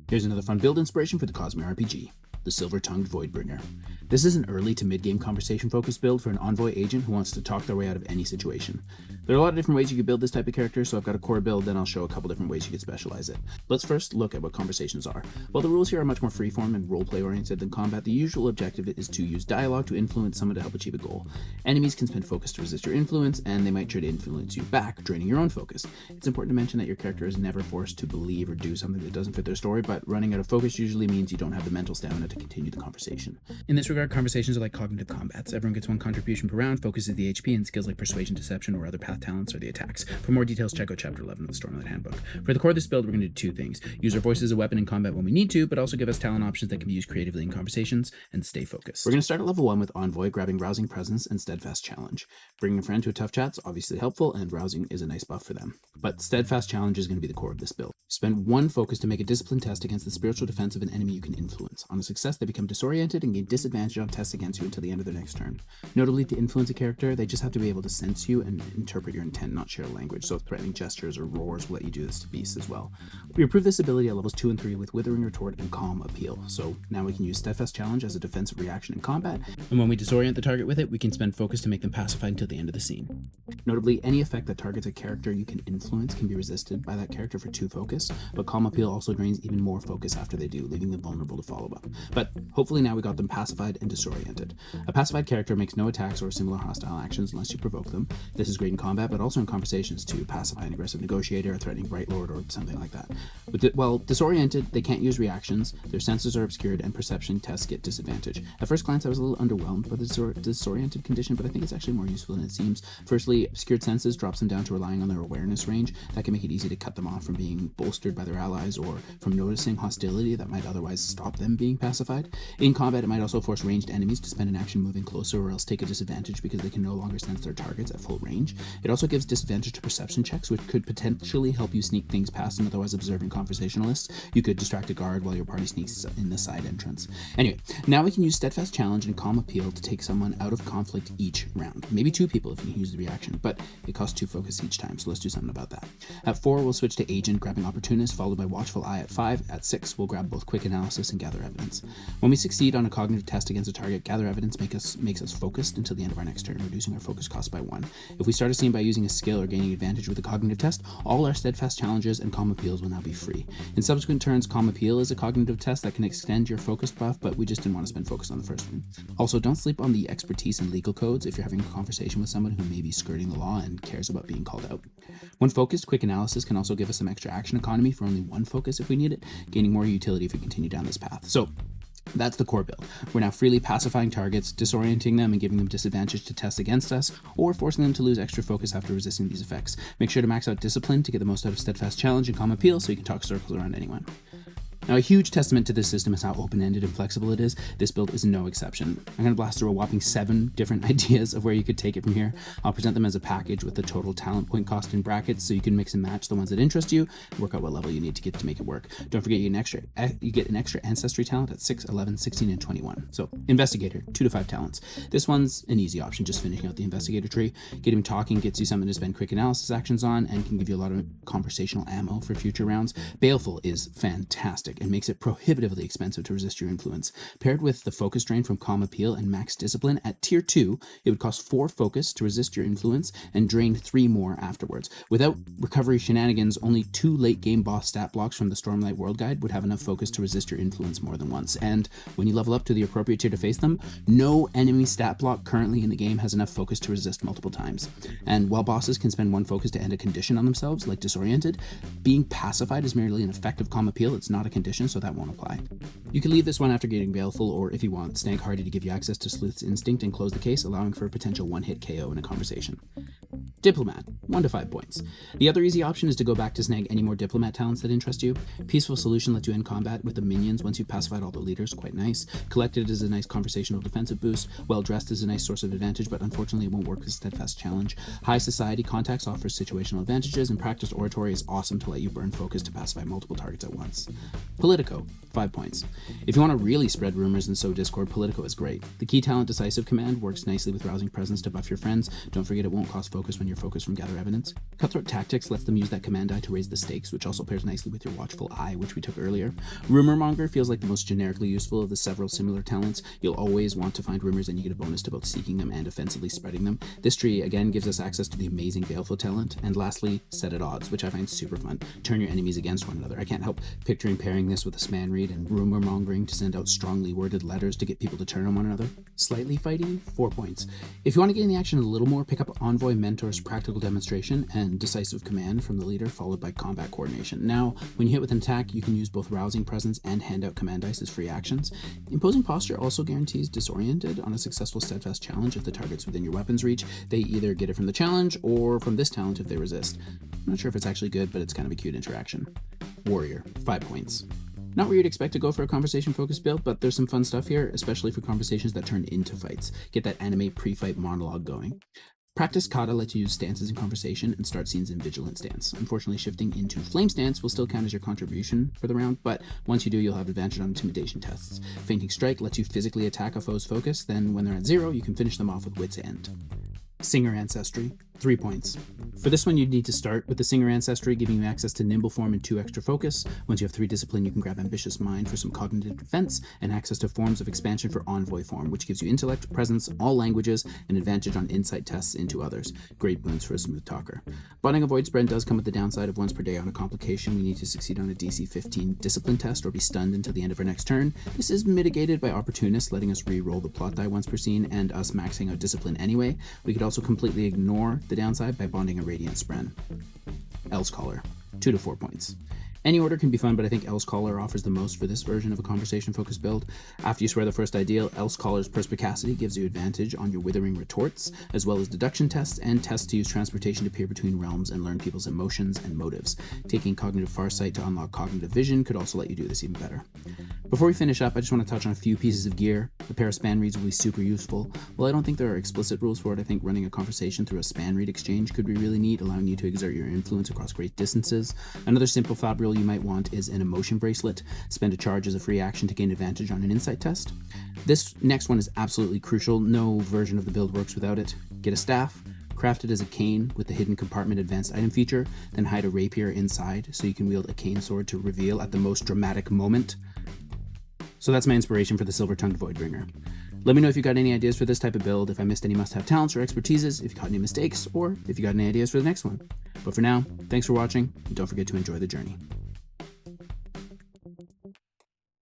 Here's another fun build inspiration for the Cosmere RPG, the Silver-Tongued Voidbringer. This is an early to mid-game conversation-focused build for an Envoy agent who wants to talk their way out of any situation. There are a lot of different ways you could build this type of character, so I've got a core build, then I'll show a couple different ways you could specialize it. Let's first look at what conversations are. While the rules here are much more freeform and roleplay oriented than combat, the usual objective is to use dialogue to influence someone to help achieve a goal. Enemies can spend focus to resist your influence, and they might try to influence you back, draining your own focus. It's important to mention that your character is never forced to believe or do something that doesn't fit their story, but running out of focus usually means you don't have the mental stamina to continue the conversation. In this regard, conversations are like cognitive combats. Everyone gets one contribution per round, focus is the HP, and skills like persuasion, deception, or other path talents are the attacks. For more details, check out chapter 11 of the Stormlight Handbook. For the core of this build, we're going to do two things. Use our voice as a weapon in combat when we need to, but also give us talent options that can be used creatively in conversations, and stay focused. We're going to start at level 1 with Envoy, grabbing Rousing Presence and Steadfast Challenge. Bringing a friend to a tough chat's obviously helpful, and Rousing is a nice buff for them. But Steadfast Challenge is going to be the core of this build. Spend one focus to make a discipline test against the spiritual defense of an enemy you can influence. On a success, they become disoriented and gain disadvantage on tests against you until the end of their next turn. Notably, to influence a character, they just have to be able to sense you and interpret your intent, not share language, so threatening gestures or roars will let you do this to beasts as well. We improve this ability at levels 2 and 3 with Withering Retort and Calm Appeal, so now we can use Steadfast Challenge as a defensive reaction in combat, and when we disorient the target with it, we can spend focus to make them pacified until the end of the scene. Notably, any effect that targets a character you can influence can be resisted by that character for 2 focus, but Calm Appeal also drains even more focus after they do, leaving them vulnerable to follow-up. But hopefully now we got them pacified and disoriented. A pacified character makes no attacks or similar hostile actions unless you provoke them. This is great in combat, but also in conversations to pacify an aggressive negotiator, a threatening Bright Lord, or something like that. While disoriented, they can't use reactions, their senses are obscured, and perception tests get disadvantage. At first glance, I was a little underwhelmed by the disoriented condition, but I think it's actually more useful than it seems. Firstly, obscured senses drops them down to relying on their awareness range. That can make it easy to cut them off from being bolstered by their allies or from noticing hostility that might otherwise stop them being pacified. In combat, it might also force ranged enemies to spend an action moving closer or else take a disadvantage because they can no longer sense their targets at full range. It also gives disadvantage to perception checks, which could potentially help you sneak things past an otherwise observing conversationalist. You could distract a guard while your party sneaks in the side entrance. Anyway, now we can use Steadfast Challenge and Calm Appeal to take someone out of conflict each round. Maybe 2 people if you can use the reaction, but it costs 2 focus each time, so let's do something about that. At 4, we'll switch to Agent, grabbing Opportunist, followed by Watchful Eye at 5. At 6, we'll grab both Quick Analysis and Gather Evidence. When we succeed on a cognitive test against a target, Gather Evidence makes us focused until the end of our next turn, reducing our focus cost by 1. If we start a scene by using a skill or gaining advantage with a cognitive test, all our Steadfast Challenges and Calm Appeals will now be free. In subsequent turns, Calm Appeal is a cognitive test that can extend your focus buff, but we just didn't want to spend focus on the first one. Also, don't sleep on the expertise in legal codes if you're having a conversation with someone who may be skirting the law and cares about being called out. When focused, Quick Analysis can also give us some extra action economy for only 1 focus if we need it, gaining more utility if we continue down this path. So that's the core build. We're now freely pacifying targets, disorienting them and giving them disadvantage to tests against us, or forcing them to lose extra focus after resisting these effects. Make sure to max out Discipline to get the most out of Steadfast Challenge and Calm Appeal so you can talk circles around anyone. Now, a huge testament to this system is how open-ended and flexible it is. This build is no exception. I'm going to blast through a whopping 7 different ideas of where you could take it from here. I'll present them as a package with the total talent point cost in brackets so you can mix and match the ones that interest you, work out what level you need to get to make it work. Don't forget you get an extra Ancestry talent at 6, 11, 16, and 21. So, Investigator, 2 to 5 talents. This one's an easy option, just finishing out the Investigator tree. Getting talking gets you something to spend quick analysis actions on and can give you a lot of conversational ammo for future rounds. Baleful is fantastic and makes it prohibitively expensive to resist your influence. Paired with the focus drain from Calm Appeal and Max Discipline, at tier 2, it would cost 4 focus to resist your influence and drain 3 more afterwards. Without recovery shenanigans, only 2 late game boss stat blocks from the Stormlight World Guide would have enough focus to resist your influence more than once. And when you level up to the appropriate tier to face them, no enemy stat block currently in the game has enough focus to resist multiple times. And while bosses can spend 1 focus to end a condition on themselves, like Disoriented, being pacified is merely an effective Calm Appeal. It's not a condition, so that won't apply. You can leave this one after getting Baleful, or if you want, snag Hardy to give you access to Sleuth's Instinct and close the case, allowing for a potential 1-hit KO in a conversation. Diplomat, 1 to 5 points. The other easy option is to go back to snag any more Diplomat talents that interest you. Peaceful Solution lets you end combat with the minions once you've pacified all the leaders, quite nice. Collected is a nice conversational defensive boost. Well Dressed is a nice source of advantage, but unfortunately it won't work with Steadfast Challenge. High Society Contacts offers situational advantages, and Practiced Oratory is awesome to let you burn focus to pacify multiple targets at once. Politico, 5 points. If you want to really spread rumors and sow discord, Politico is great. The key talent Decisive Command works nicely with Rousing Presence to buff your friends. Don't forget it won't cost focus when your focus from gather evidence. Cutthroat Tactics lets them use that command die to raise the stakes, which also pairs nicely with your watchful eye, which we took earlier. Rumormonger feels like the most generically useful of the several similar talents. You'll always want to find rumors, and you get a bonus to both seeking them and offensively spreading them. This tree again gives us access to the amazing Baleful talent. And lastly, Set at Odds, which I find super fun. Turn your enemies against one another. I can't help picturing pairing this with a span read and rumor mongering to send out strongly worded letters to get people to turn on one another. Slightly fighting, 4 points. If you want to get in the action a little more, pick up Envoy Mentor's Practical Demonstration and Decisive Command from the leader, followed by Combat Coordination. Now, when you hit with an attack, you can use both Rousing Presence and Handout Command Dice as free actions. Imposing Posture also guarantees Disoriented on a successful Steadfast challenge if the target's within your weapon's reach. They either get it from the challenge or from this talent if they resist. I'm not sure if it's actually good, but it's kind of a cute interaction. Warrior, 5 points. Not where you'd expect to go for a conversation-focused build, but there's some fun stuff here, especially for conversations that turn into fights. Get that anime pre-fight monologue going. Practice Kata lets you use stances in conversation and start scenes in Vigilant Stance. Unfortunately, shifting into Flame Stance will still count as your contribution for the round, but once you do, you'll have advantage on Intimidation tests. Fainting Strike lets you physically attack a foe's focus, then when they're at 0, you can finish them off with Wit's End. Singer Ancestry, 3 points. For this one, you'd need to start with the Singer Ancestry, giving you access to Nimble Form and 2 extra focus. Once you have 3 discipline, you can grab Ambitious Mind for some cognitive defense, and access to Forms of Expansion for Envoy Form, which gives you Intellect, Presence, all languages, and advantage on Insight tests into others. Great boons for a smooth talker. Botting a Void Spread does come with the downside of once per day on a complication. We need to succeed on a DC 15 Discipline test or be stunned until the end of our next turn. This is mitigated by Opportunists letting us re-roll the plot die once per scene, and us maxing out Discipline anyway. We could also completely ignore the downside by bonding a Radiant Spren. Else Caller, 2 to 4 points. Any order can be fun, but I think Else Caller offers the most for this version of a conversation-focused build. After you swear the first ideal, Else Caller's Perspicacity gives you advantage on your Withering Retorts, as well as deduction tests and tests to use transportation to peer between realms and learn people's emotions and motives. Taking Cognitive Farsight to unlock Cognitive Vision could also let you do this even better. Before we finish up, I just want to touch on a few pieces of gear. A pair of span reads will be super useful. While I don't think there are explicit rules for it, I think running a conversation through a span read exchange could be really neat, allowing you to exert your influence across great distances. Another simple fab rule you might want is an Emotion Bracelet. Spend a charge as a free action to gain advantage on an Insight test. This next one is absolutely crucial. No version of the build works without it. Get a staff. Craft it as a cane with the Hidden Compartment Advanced Item feature, then hide a rapier inside so you can wield a cane sword to reveal at the most dramatic moment. So that's my inspiration for the Silver-Tongued Voidbringer. Let me know if you got any ideas for this type of build, if I missed any must-have talents or expertises, if you caught any mistakes, or if you got any ideas for the next one. But for now, thanks for watching, and don't forget to enjoy the journey.